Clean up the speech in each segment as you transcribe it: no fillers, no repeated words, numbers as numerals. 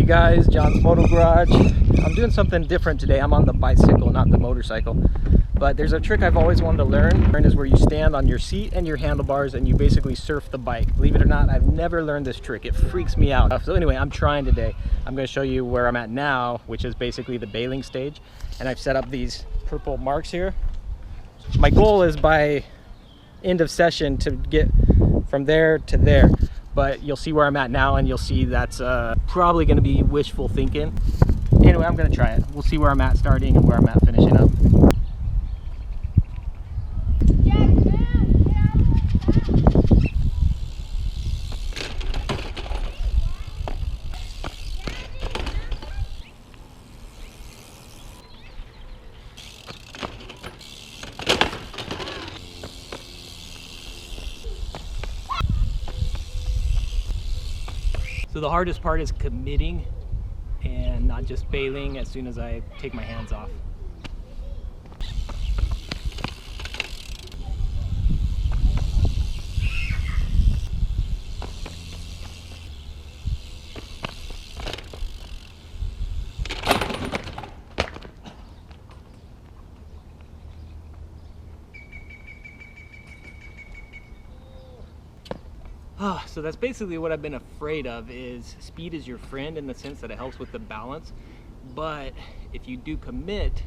guys, John's Moto Garage. I'm doing something different today. I'm on the bicycle, not the motorcycle. But there's a trick I've always wanted to learn. Is where you stand on your seat and your handlebars and you basically surf the bike. Believe it or not, I've never learned this trick. It freaks me out. So anyway, I'm trying today. I'm going to show you where I'm at now, which is basically the bailing stage. And I've set up these purple marks here. My goal is by end of session to get from there to there. But you'll see where I'm at now, and you'll see that's probably going to be wishful thinking. Anyway, I'm going to try it. We'll see where I'm at starting and where I'm at finishing up. So the hardest part is committing and not just bailing as soon as I take my hands off. So that's basically what I've been afraid of, is speed is your friend in the sense that it helps with the balance. But if you do commit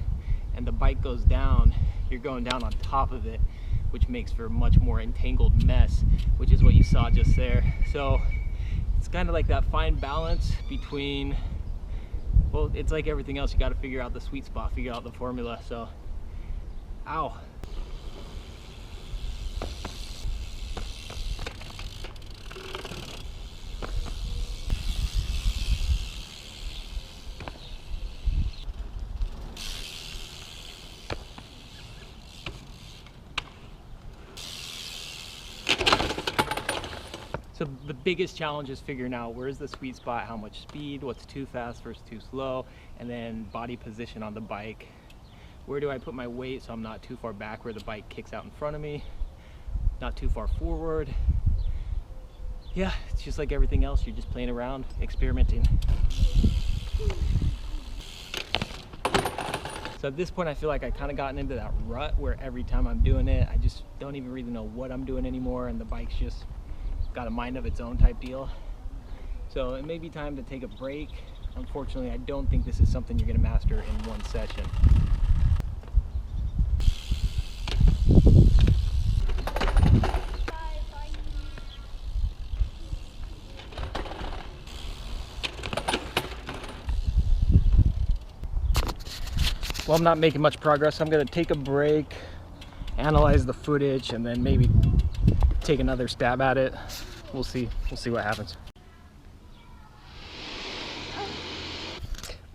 and the bike goes down, you're going down on top of it, which makes for a much more entangled mess, which is what you saw just there. So it's kind of like that fine balance between, well, it's like everything else. You got to figure out the sweet spot, figure out the formula. So, ow. So the biggest challenge is figuring out where's the sweet spot, how much speed, what's too fast versus too slow, and then body position on the bike. Where do I put my weight so I'm not too far back where the bike kicks out in front of me, not too far forward. Yeah, it's just like everything else. You're just playing around, experimenting. So at this point, I feel like I kind of gotten into that rut where every time I'm doing it, I just don't even really know what I'm doing anymore, and the bike's just got a mind of its own type deal. So it may be time to take a break. Unfortunately, I don't think this is something you're going to master in one session. Well, I'm not making much progress. I'm going to take a break, analyze the footage, and then maybe take another stab at it. We'll see what happens.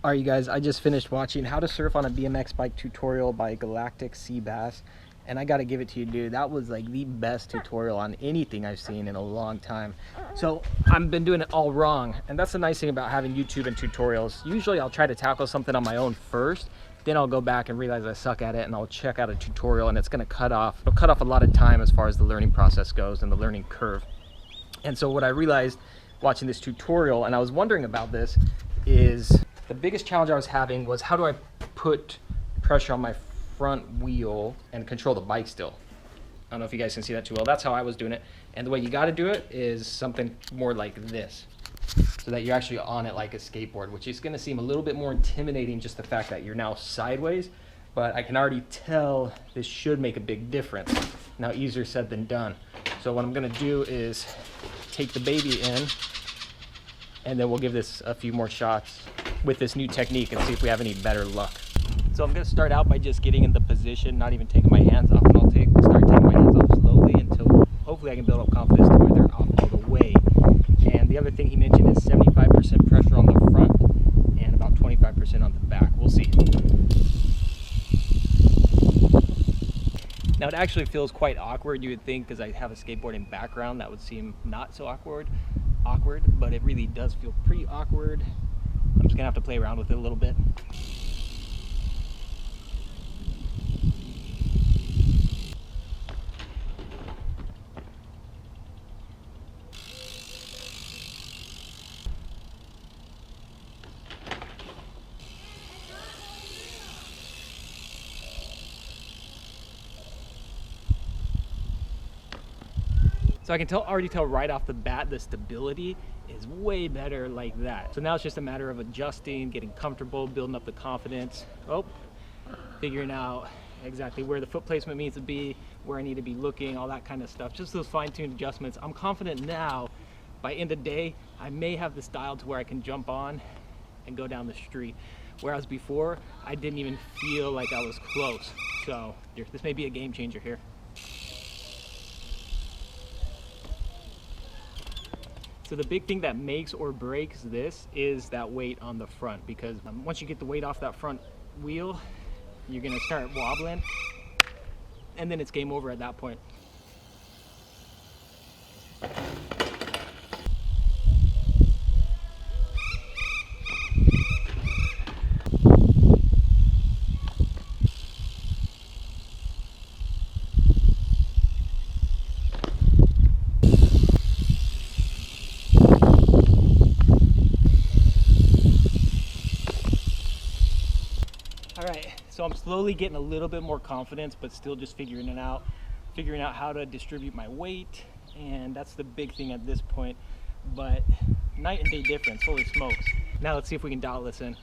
Alright, you guys, I just finished watching How to Surf on a BMX Bike tutorial by Galactic Sea Bass, and I gotta give it to you, dude. That was like the best tutorial on anything I've seen in a long time. So I've been doing it all wrong, and that's the nice thing about having YouTube and tutorials. Usually I'll try to tackle something on my own first, then I'll go back and realize I suck at it, and I'll check out a tutorial, and it'll cut off a lot of time as far as the learning process goes and the learning curve. And so what I realized watching this tutorial, and I was wondering about this, is the biggest challenge I was having was, how do I put pressure on my front wheel and control the bike still? I don't know if you guys can see that too well. That's how I was doing it. And the way you got to do it is something more like this, so that you're actually on it like a skateboard, which is going to seem a little bit more intimidating, just the fact that you're now sideways. But I can already tell this should make a big difference. Now, easier said than done. So what I'm going to do is take the baby in, and then we'll give this a few more shots with this new technique and see if we have any better luck. So I'm going to start out by just getting in the position, not even taking my hands off, and I'll start taking my hands off slowly until hopefully I can build up confidence to where they're off all the way. And the other thing he mentioned is 75% pressure on the front and about 25% on the back. We'll see. Now it actually feels quite awkward. You would think, because I have a skateboarding background, that would seem not so awkward, but it really does feel pretty awkward. I'm just gonna have to play around with it a little bit. So I can already tell right off the bat the stability is way better like that. So now it's just a matter of adjusting, getting comfortable, building up the confidence. Figuring out exactly where the foot placement needs to be, where I need to be looking, all that kind of stuff. Just those fine-tuned adjustments. I'm confident now, by end of day, I may have the style to where I can jump on and go down the street. Whereas before, I didn't even feel like I was close. So this may be a game changer here. So the big thing that makes or breaks this is that weight on the front, because once you get the weight off that front wheel, you're gonna start wobbling, and then it's game over at that point. Alright, so I'm slowly getting a little bit more confidence, but still just figuring out how to distribute my weight, and that's the big thing at this point. But night and day difference, holy smokes. Now let's see if we can dial this in.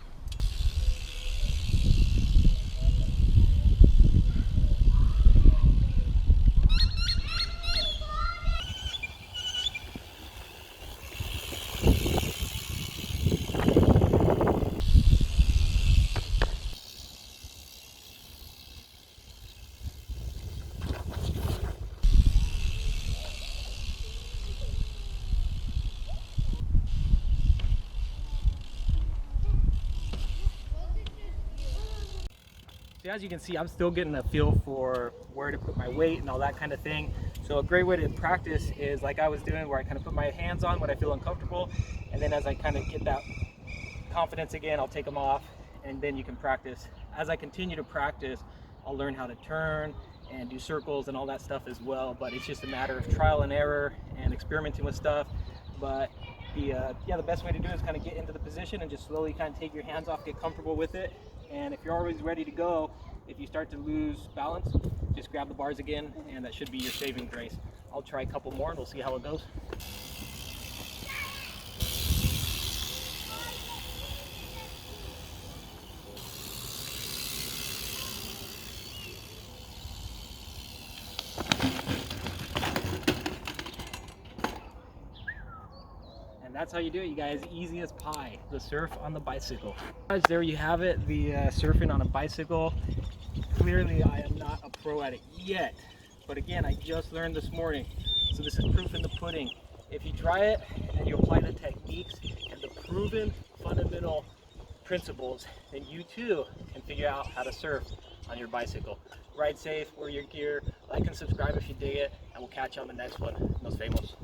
So as you can see, I'm still getting a feel for where to put my weight and all that kind of thing. So a great way to practice is like I was doing, where I kind of put my hands on when I feel uncomfortable, and then as I kind of get that confidence again, I'll take them off, and then you can practice. As I continue to practice, I'll learn how to turn and do circles and all that stuff as well. But it's just a matter of trial and error and experimenting with stuff. But the best way to do it is kind of get into the position and just slowly kind of take your hands off, get comfortable with it. And if you're always ready to go, if you start to lose balance, just grab the bars again, and that should be your saving grace. I'll try a couple more and we'll see how it goes. And that's how you do it, you guys. Easy as pie. The surf on the bicycle. Guys, there you have it, the surfing on a bicycle. Clearly I am not a pro at it yet, but again, I just learned this morning, so this is proof in the pudding. If you try it and you apply the techniques and the proven fundamental principles, then you too can figure out how to surf on your bicycle. Ride safe, wear your gear, like and subscribe if you dig it, and we'll catch you on the next one. Nos vemos.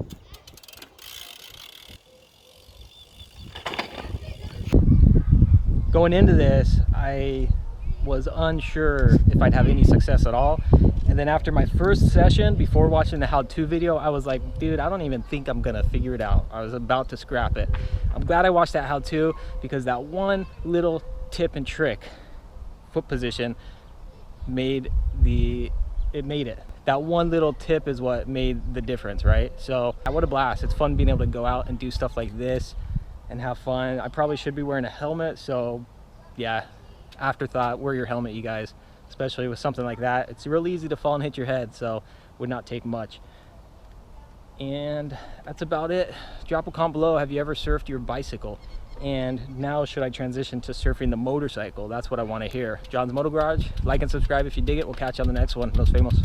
Going into this, I was unsure if I'd have any success at all. And then after my first session, before watching the how-to video, I was like, dude, I don't even think I'm gonna figure it out. I was about to scrap it. I'm glad I watched that how-to, because that one little tip and trick, foot position, made it. That one little tip is what made the difference, right? So what a blast. It's fun being able to go out and do stuff like this and have fun. I probably should be wearing a helmet, so yeah, afterthought, wear your helmet, you guys, especially with something like that. It's real easy to fall and hit your head, so would not take much. And that's about it. Drop a comment below, have you ever surfed your bicycle? And now should I transition to surfing the motorcycle? That's what I want to hear. John's Moto Garage. Like and subscribe if you dig it. We'll catch you on the next one. Nos vemos.